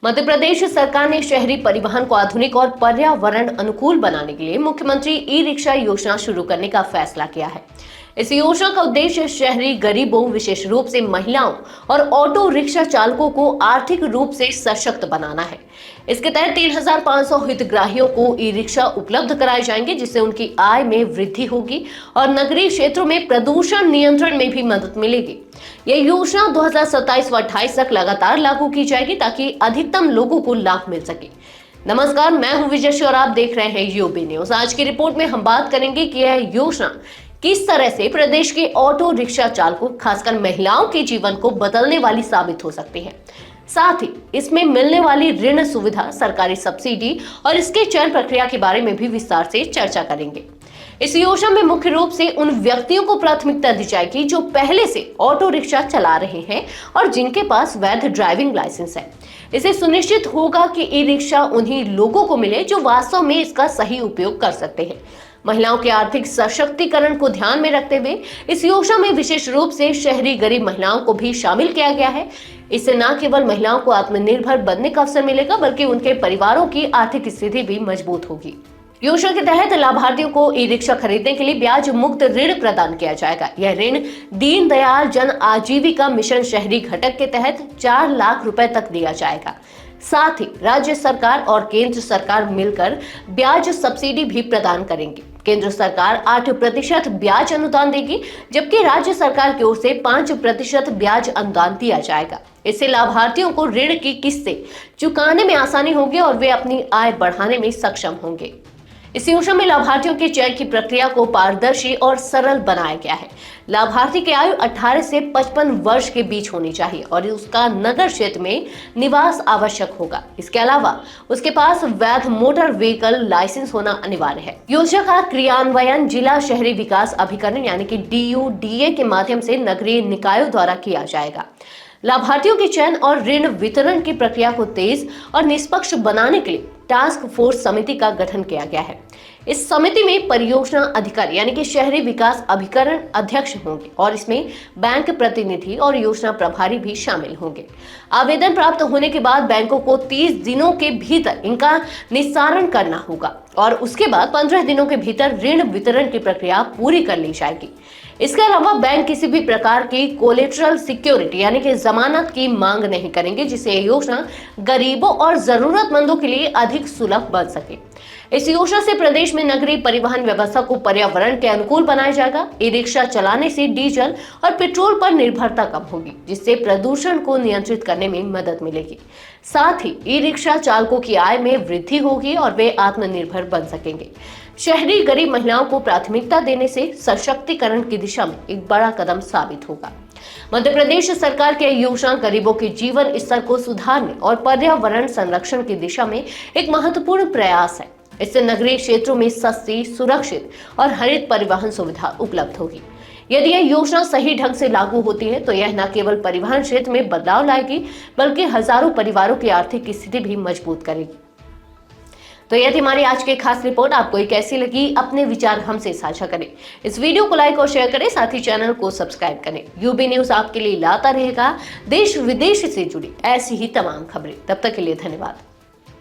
मध्य प्रदेश सरकार ने शहरी परिवहन को आधुनिक और पर्यावरण अनुकूल बनाने के लिए मुख्यमंत्री ई रिक्शा योजना शुरू करने का फैसला किया है। इस योजना का उद्देश्य शहरी गरीबों, विशेष रूप से महिलाओं और ऑटो रिक्शा चालकों को आर्थिक रूप से सशक्त बनाना है। इसके तहत 3,500 हितग्राहियों को ई रिक्शा उपलब्ध कराए जाएंगे, जिससे उनकी आय में वृद्धि होगी और नगरीय क्षेत्रों में प्रदूषण नियंत्रण में भी मदद मिलेगी। यह योजना 2027 व 28 तक लगातार लागू की जाएगी ताकि अधिकतम लोगों को लाभ मिल सके। नमस्कार, मैं हूं विजय और आप देख रहे हैं यूबी न्यूज। आज की रिपोर्ट में हम बात करेंगे कि यह योजना किस तरह से प्रदेश के ऑटो रिक्शा चालकों, खासकर महिलाओं के जीवन को बदलने वाली साबित हो सकती है। साथ ही इसमें मिलने वाली ऋण सुविधा, सरकारी सब्सिडी और इसके चयन प्रक्रिया के बारे में भी विस्तार से चर्चा करेंगे। इस योजना में मुख्य रूप से उन व्यक्तियों को प्राथमिकता दी जाएगी जो पहले से ऑटो रिक्शा चला रहे हैं और जिनके पास वैध ड्राइविंग लाइसेंस है। इसे सुनिश्चित होगा कि ई रिक्शा उन्हीं लोगों को मिले जो वास्तव में इसका सही उपयोग कर सकते हैं। महिलाओं के आर्थिक सशक्तिकरण को ध्यान में रखते हुए इस योजना में विशेष रूप से शहरी गरीब महिलाओं को भी शामिल किया गया है। इससे न केवल महिलाओं को आत्मनिर्भर बनने का अवसर मिलेगा, बल्कि उनके परिवारों की आर्थिक स्थिति भी मजबूत होगी। योजना के तहत लाभार्थियों को ई रिक्शा खरीदने के लिए ब्याज मुक्त ऋण प्रदान किया जाएगा। यह ऋण दीनदयाल जन आजीविका मिशन शहरी घटक के तहत 4 लाख रुपए तक दिया जाएगा। साथ ही राज्य सरकार और केंद्र सरकार मिलकर ब्याज सब्सिडी भी प्रदान करेंगे। केंद्र सरकार 8% ब्याज अनुदान देगी, जबकि राज्य सरकार की ओर से 5% ब्याज अनुदान दिया जाएगा। इससे लाभार्थियों को ऋण की किस्तें चुकाने में आसानी होगी और वे अपनी आय बढ़ाने में सक्षम होंगे। इस योजना में लाभार्थियों के चयन की प्रक्रिया को पारदर्शी और सरल बनाया गया है। लाभार्थी की आयु 18 से 55 वर्ष के बीच होनी चाहिए और उसका नगर क्षेत्र में निवास आवश्यक होगा। इसके अलावा उसके पास वैध मोटर व्हीकल लाइसेंस होना अनिवार्य है। योजना का क्रियान्वयन जिला शहरी विकास अभिकरण यानी कि DUDA के माध्यम से नगरीय निकायों द्वारा किया जाएगा। लाभार्थियों के चयन और ऋण वितरण की प्रक्रिया को तेज और निष्पक्ष बनाने के लिए टास्क फोर्स समिति का गठन किया गया है। इस समिति में परियोजना अधिकारी यानी कि शहरी विकास अभिकरण अध्यक्ष होंगे और इसमें बैंक प्रतिनिधि और योजना प्रभारी भी शामिल होंगे। आवेदन प्राप्त होने के बाद बैंकों को 30 दिनों के भीतर इनका निस्तारण करना होगा और उसके बाद 15 दिनों के भीतर ऋण वितरण की प्रक्रिया पूरी कर ली जाएगी। इसके अलावा बैंक किसी भी प्रकार की कोलेटरल सिक्योरिटी यानी कि जमानत की मांग नहीं करेंगे, जिससे यह योजना गरीबों और जरूरतमंदों के लिए अधिक सुलभ बन सके। इस योजना से प्रदेश में नगरीय परिवहन व्यवस्था को पर्यावरण के अनुकूल बनाया जाएगा। ई रिक्शा चलाने से डीजल और पेट्रोल पर निर्भरता कम होगी, जिससे प्रदूषण को नियंत्रित करने में मदद मिलेगी। साथ ही ई रिक्शा चालकों की आय में वृद्धि होगी और वे आत्मनिर्भर बन सकेंगे। शहरी गरीब महिलाओं को प्राथमिकता देने से सशक्तिकरण की दिशा में एक बड़ा कदम साबित होगा। मध्य प्रदेश सरकार की योजना गरीबों के जीवन स्तर को सुधारने और पर्यावरण संरक्षण की दिशा में एक महत्वपूर्ण प्रयास है। इससे नगरीय क्षेत्रों में सस्ती, सुरक्षित और हरित परिवहन सुविधा उपलब्ध होगी। यदि यह योजना सही ढंग से लागू होती है तो यह न केवल परिवहन क्षेत्र में बदलाव लाएगी, बल्कि हजारों परिवारों की आर्थिक स्थिति भी मजबूत करेगी। तो यह थी हमारी आज की खास रिपोर्ट। आपको ये कैसी लगी, अपने विचार हमसे साझा करें। इस वीडियो को लाइक और शेयर करें, साथ ही चैनल को सब्सक्राइब करें। यूबी न्यूज आपके लिए लाता रहेगा देश विदेश से जुड़ी ऐसी ही तमाम खबरें। तब तक के लिए धन्यवाद।